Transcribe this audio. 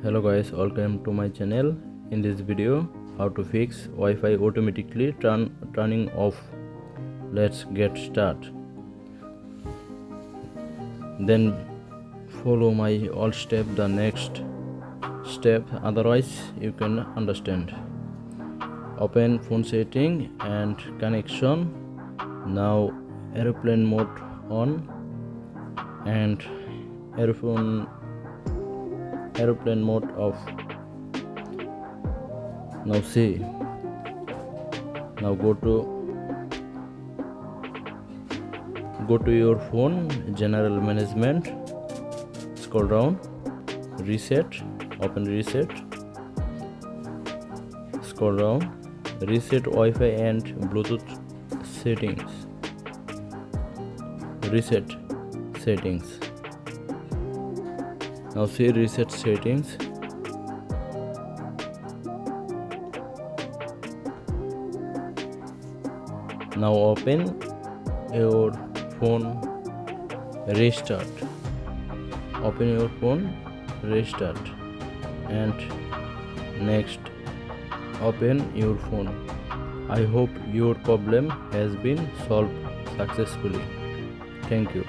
Hello guys, welcome to my channel. In this video, how to fix Wi-Fi automatically turning off. Let's get started. Then follow my all step, the next step, otherwise you can understand. Open phone setting and connection. Now airplane mode on and airplane mode off. Now see, now go to your phone, general management, scroll down, reset, open reset, scroll down, reset Wi-Fi and Bluetooth settings, reset settings. Now see reset settings. Now open your phone, restart. Open your phone, restart, and next open your phone. I hope your problem has been solved successfully. Thank you.